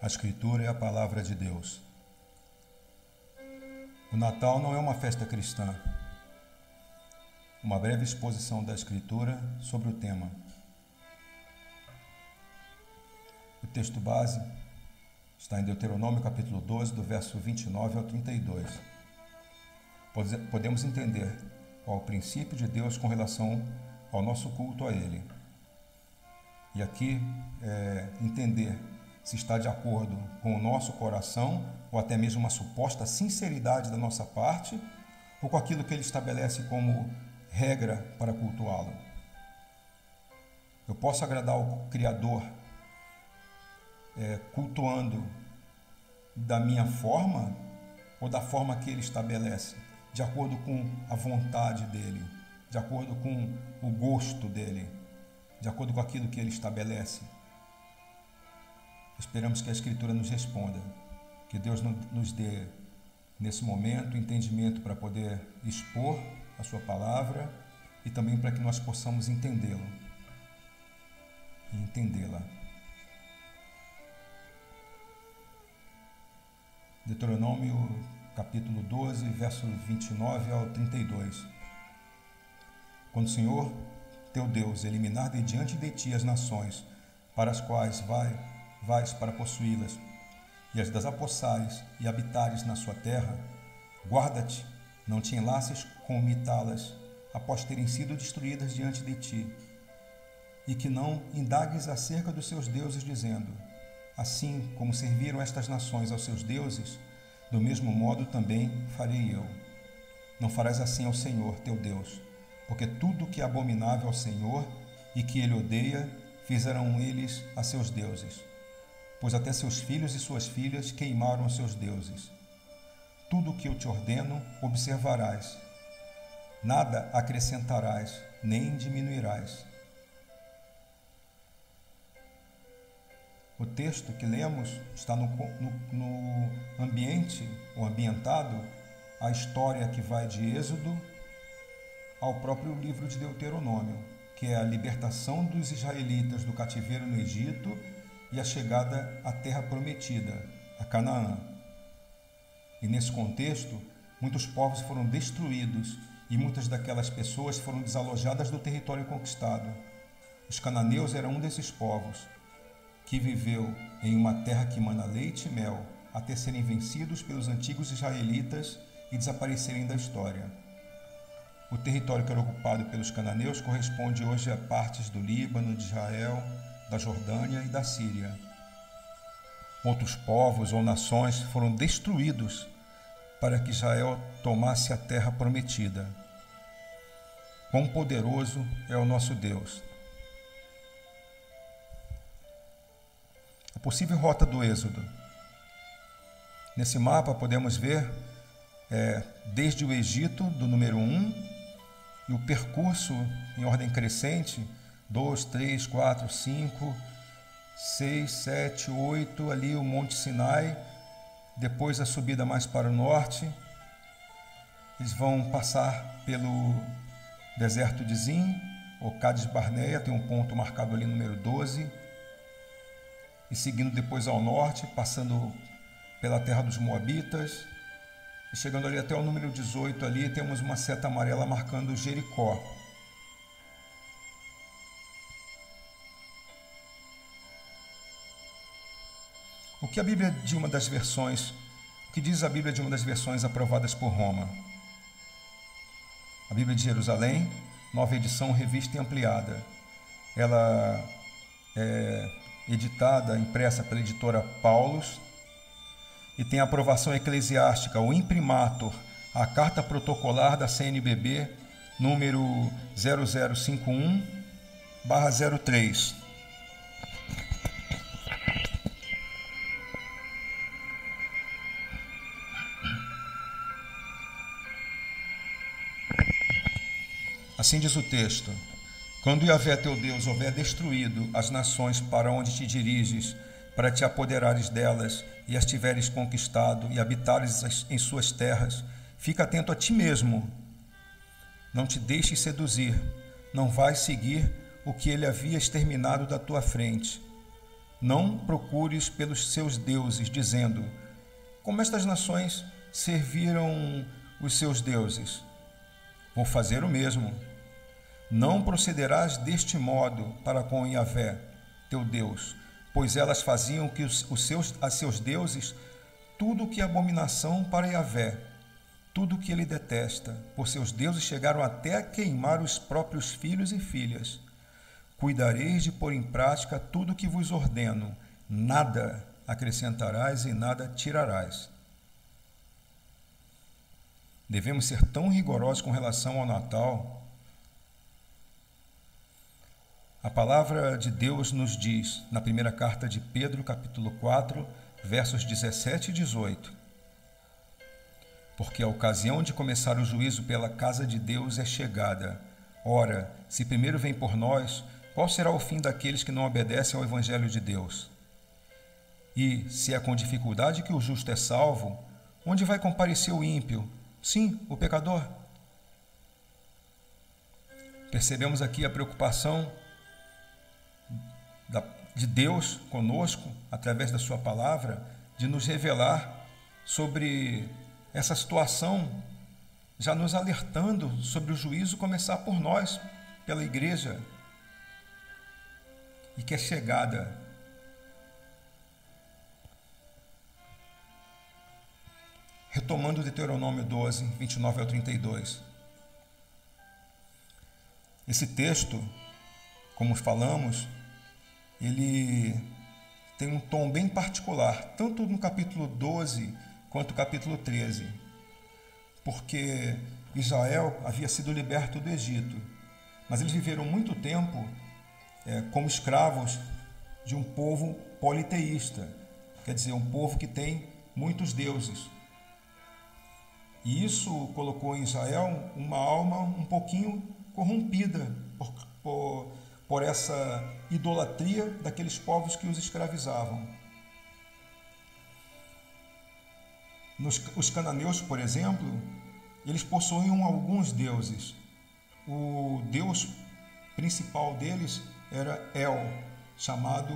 A Escritura é a palavra de Deus. O Natal não é uma festa cristã. Uma breve exposição da Escritura sobre o tema. O texto base está em Deuteronômio capítulo 12, do verso 29 ao 32. Podemos entender qual é o princípio de Deus com relação ao nosso culto a Ele. E aqui entender se está de acordo com o nosso coração, ou até mesmo uma suposta sinceridade da nossa parte, ou com aquilo que Ele estabelece como regra para cultuá-lo. Eu posso agradar ao Criador cultuando da minha forma ou da forma que Ele estabelece, de acordo com a vontade dEle, de acordo com o gosto dEle, de acordo com aquilo que Ele estabelece. Esperamos que a Escritura nos responda, que Deus nos dê, nesse momento, entendimento para poder expor a Sua palavra e também para que nós possamos entendê-lo e entendê-la. Deuteronômio capítulo 12, verso 29 ao 32. Quando o Senhor, teu Deus, eliminar de diante de ti as nações para as quais vais para possuí-las, e as desapossares e habitares na sua terra, guarda-te, não te enlaces com imitá-las, após terem sido destruídas diante de ti, e que não indagues acerca dos seus deuses, dizendo: assim como serviram estas nações aos seus deuses, do mesmo modo também farei eu. Não farás assim ao Senhor, teu Deus, porque tudo que é abominável ao Senhor e que Ele odeia, fizeram eles a seus deuses. Pois até seus filhos e suas filhas queimaram os seus deuses. Tudo o que eu te ordeno, observarás. Nada acrescentarás, nem diminuirás. O texto que lemos está no ambiente, ou ambientado, a história que vai de Êxodo ao próprio livro de Deuteronômio, que é a libertação dos israelitas do cativeiro no Egito e a chegada à terra prometida, a Canaã. E nesse contexto, muitos povos foram destruídos e muitas daquelas pessoas foram desalojadas do território conquistado. Os cananeus eram um desses povos, que viveu em uma terra que mana leite e mel, até serem vencidos pelos antigos israelitas e desaparecerem da história. O território que era ocupado pelos cananeus corresponde hoje a partes do Líbano, de Israel, da Jordânia e da Síria. Outros povos ou nações foram destruídos para que Israel tomasse a terra prometida. Quão poderoso é o nosso Deus! A possível rota do Êxodo. Nesse mapa podemos ver desde o Egito, do número 1, e o percurso em ordem crescente, 2, 3, 4, 5, 6, 7, 8, ali o Monte Sinai, depois a subida mais para o norte. Eles vão passar pelo deserto de Zin, ou Cades Barneia, tem um ponto marcado ali, número 12, e seguindo depois ao norte, passando pela terra dos Moabitas, e chegando ali até o número 18, ali temos uma seta amarela marcando Jericó. O que diz a Bíblia de uma das versões aprovadas por Roma? A Bíblia de Jerusalém, nova edição, revista e ampliada. Ela é editada, impressa pela editora Paulus, e tem a aprovação eclesiástica, o imprimatur, a carta protocolar da CNBB, número 0051/03. Assim diz o texto: quando Yahvé teu Deus houver destruído as nações para onde te diriges, para te apoderares delas e as tiveres conquistado e habitares em suas terras, fica atento a ti mesmo. Não te deixes seduzir, não vais seguir o que ele havia exterminado da tua frente. Não procures pelos seus deuses, dizendo: como estas nações serviram os seus deuses? Vou fazer o mesmo. Não procederás deste modo para com Yahvé, teu Deus, pois elas faziam que a seus deuses tudo o que é abominação para Yahvé, tudo o que ele detesta, por seus deuses chegaram até a queimar os próprios filhos e filhas. Cuidareis de pôr em prática tudo o que vos ordeno, nada acrescentarás e nada tirarás. Devemos ser tão rigorosos com relação ao Natal. A palavra de Deus nos diz, na primeira carta de Pedro, capítulo 4, versos 17 e 18: porque a ocasião de começar o juízo pela casa de Deus é chegada. Ora, se primeiro vem por nós, qual será o fim daqueles que não obedecem ao Evangelho de Deus? E, se é com dificuldade que o justo é salvo, onde vai comparecer o ímpio? Sim, o pecador. Percebemos aqui a preocupação de Deus conosco, através da sua palavra, de nos revelar sobre essa situação, já nos alertando sobre o juízo começar por nós, pela igreja, e que é chegada. Retomando Deuteronômio 12, 29 ao 32. Esse texto, como falamos, ele tem um tom bem particular, tanto no capítulo 12 quanto no capítulo 13, porque Israel havia sido liberto do Egito, mas eles viveram muito tempo como escravos de um povo politeísta, quer dizer, um povo que tem muitos deuses. E isso colocou em Israel uma alma um pouquinho corrompida por essa idolatria daqueles povos que os escravizavam. Os cananeus, por exemplo, eles possuíam alguns deuses. O deus principal deles era El, chamado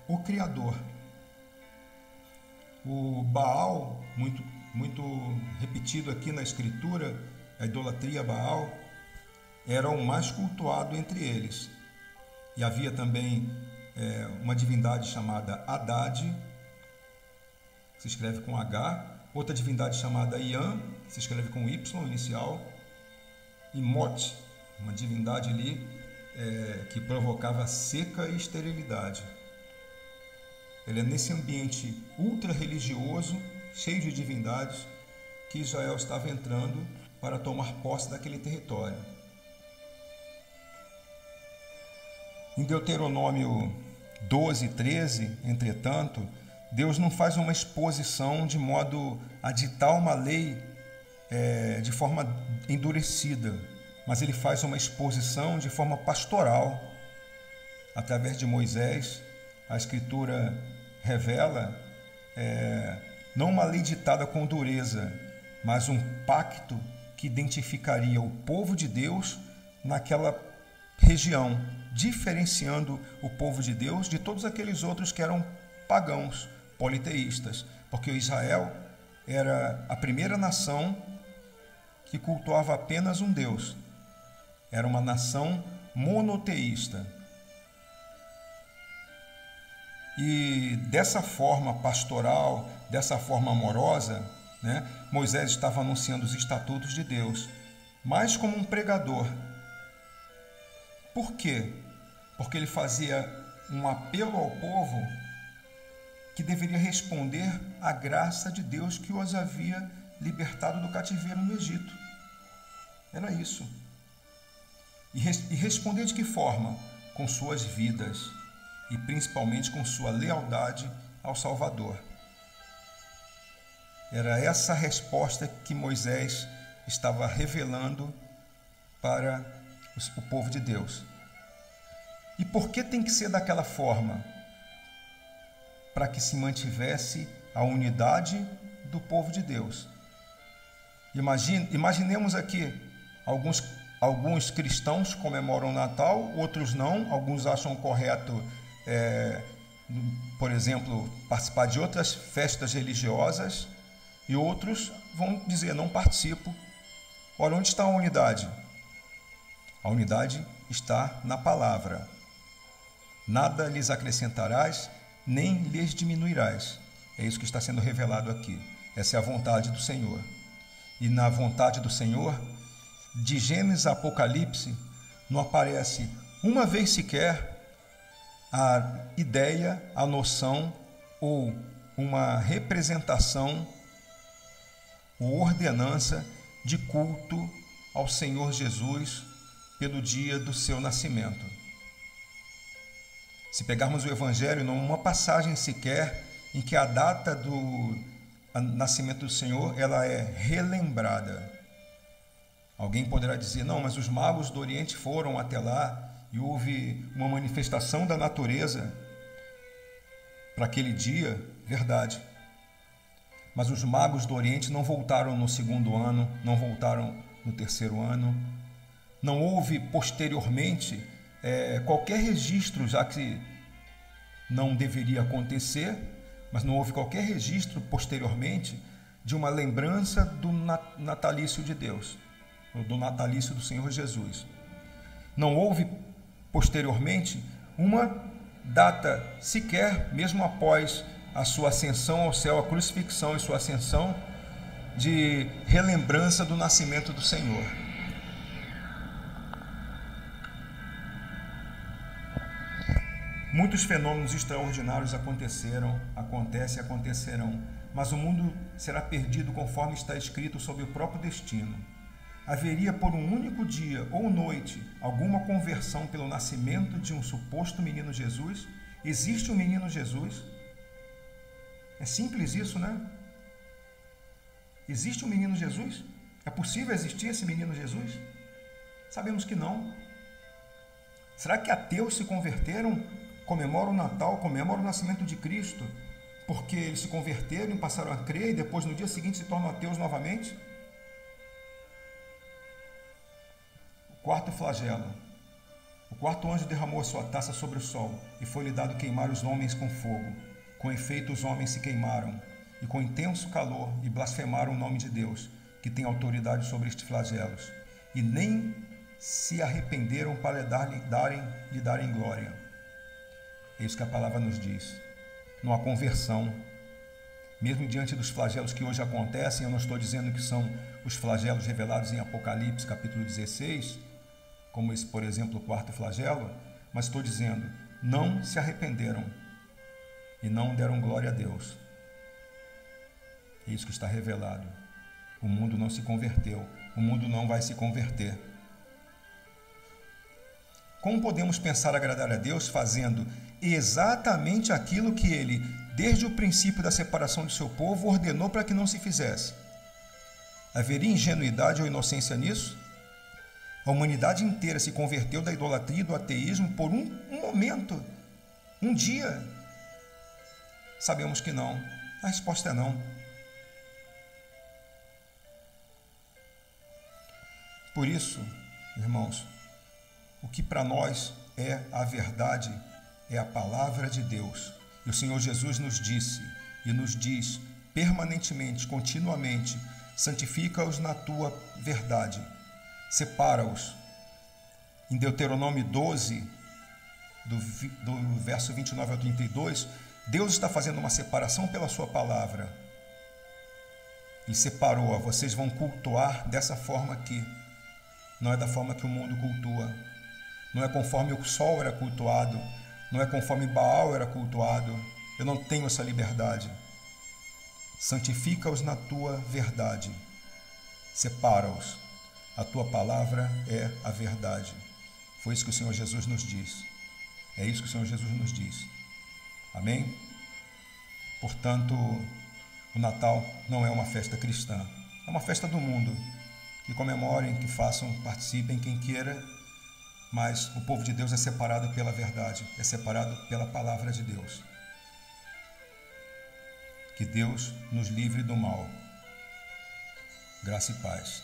o Criador. O Baal, muito repetido aqui na Escritura, a idolatria a Baal, era o mais cultuado entre eles. E havia também uma divindade chamada Haddad, se escreve com H, outra divindade chamada Ian, se escreve com Y inicial, e Mot, uma divindade ali que provocava seca e esterilidade. Ele é nesse ambiente ultra religioso, cheio de divindades, que Israel estava entrando para tomar posse daquele território. Em Deuteronômio 12, 13, entretanto, Deus não faz uma exposição de modo a ditar uma lei de forma endurecida, mas ele faz uma exposição de forma pastoral. Através de Moisés, a Escritura revela não uma lei ditada com dureza, mas um pacto que identificaria o povo de Deus naquela região, diferenciando o povo de Deus de todos aqueles outros que eram pagãos, politeístas, porque Israel era a primeira nação que cultuava apenas um Deus. Era uma nação monoteísta. E dessa forma pastoral, dessa forma amorosa, Moisés estava anunciando os estatutos de Deus, mais como um pregador. Por quê? Porque ele fazia um apelo ao povo que deveria responder à graça de Deus que os havia libertado do cativeiro no Egito. Era isso. E responder de que forma? Com suas vidas e principalmente com sua lealdade ao Salvador. Era essa a resposta que Moisés estava revelando para o povo de Deus. E por que tem que ser daquela forma? Para que se mantivesse a unidade do povo de Deus. Imaginemos aqui, alguns cristãos comemoram o Natal, outros não, alguns acham correto por exemplo, participar de outras festas religiosas, e outros vão dizer, não participo. Ora, onde está a unidade? A unidade está na palavra. Nada lhes acrescentarás, nem lhes diminuirás. É isso que está sendo revelado aqui. Essa é a vontade do Senhor. E na vontade do Senhor, de Gênesis a Apocalipse, não aparece uma vez sequer a ideia, a noção ou uma representação ou ordenança de culto ao Senhor Jesus pelo dia do seu nascimento. Se pegarmos o Evangelho, não há uma passagem sequer em que a data do nascimento do Senhor ela é relembrada. Alguém poderá dizer, não, mas os magos do Oriente foram até lá e houve uma manifestação da natureza para aquele dia, verdade. Mas os magos do Oriente não voltaram no segundo ano, não voltaram no terceiro ano. Não houve posteriormente qualquer registro, já que não deveria acontecer, mas não houve qualquer registro posteriormente de uma lembrança do natalício de Deus, ou do natalício do Senhor Jesus. Não houve posteriormente uma data sequer, mesmo após a sua ascensão ao céu, a crucifixão e sua ascensão, de relembrança do nascimento do Senhor. Muitos fenômenos extraordinários acontecem e acontecerão, mas o mundo será perdido conforme está escrito sob o próprio destino. Haveria por um único dia ou noite alguma conversão pelo nascimento de um suposto menino Jesus? Existe um menino Jesus? É simples isso, né? Existe um menino Jesus? É possível existir esse menino Jesus? Sabemos que não. Será que ateus se converteram, comemoram o Natal, comemoram o nascimento de Cristo, porque eles se converteram e passaram a crer e depois no dia seguinte se tornam ateus novamente? O quarto flagelo. O quarto anjo derramou a sua taça sobre o sol e foi-lhe dado queimar os homens com fogo. Com efeito, os homens se queimaram e com intenso calor e blasfemaram o nome de Deus, que tem autoridade sobre estes flagelos, e nem se arrependeram para lhe darem glória. É isso que a palavra nos diz. Não há conversão. Mesmo diante dos flagelos que hoje acontecem, eu não estou dizendo que são os flagelos revelados em Apocalipse, capítulo 16, como esse, por exemplo, o quarto flagelo, mas estou dizendo, não se arrependeram e não deram glória a Deus. É isso que está revelado. O mundo não se converteu, o mundo não vai se converter. Como podemos pensar agradar a Deus fazendo exatamente aquilo que Ele, desde o princípio da separação de seu povo, ordenou para que não se fizesse? Haveria ingenuidade ou inocência nisso? A humanidade inteira se converteu da idolatria e do ateísmo por um momento, um dia. Sabemos que não. A resposta é não. Por isso, irmãos, o que para nós é a verdade é a palavra de Deus. E o Senhor Jesus nos disse e nos diz permanentemente, continuamente, santifica-os na tua verdade. Separa-os. Em Deuteronômio 12, do verso 29 ao 32, Deus está fazendo uma separação pela sua palavra. Ele separou, vocês vão cultuar dessa forma aqui. Não é da forma que o mundo cultua. Não é conforme o sol era cultuado. Não é conforme Baal era cultuado. Eu não tenho essa liberdade. Santifica-os na tua verdade. Separa-os. A tua palavra é a verdade. Foi isso que o Senhor Jesus nos diz. É isso que o Senhor Jesus nos diz. Amém? Portanto, o Natal não é uma festa cristã. É uma festa do mundo. Que comemorem, que façam, participem, quem queira. Mas o povo de Deus é separado pela verdade. É separado pela palavra de Deus. Que Deus nos livre do mal. Graça e paz.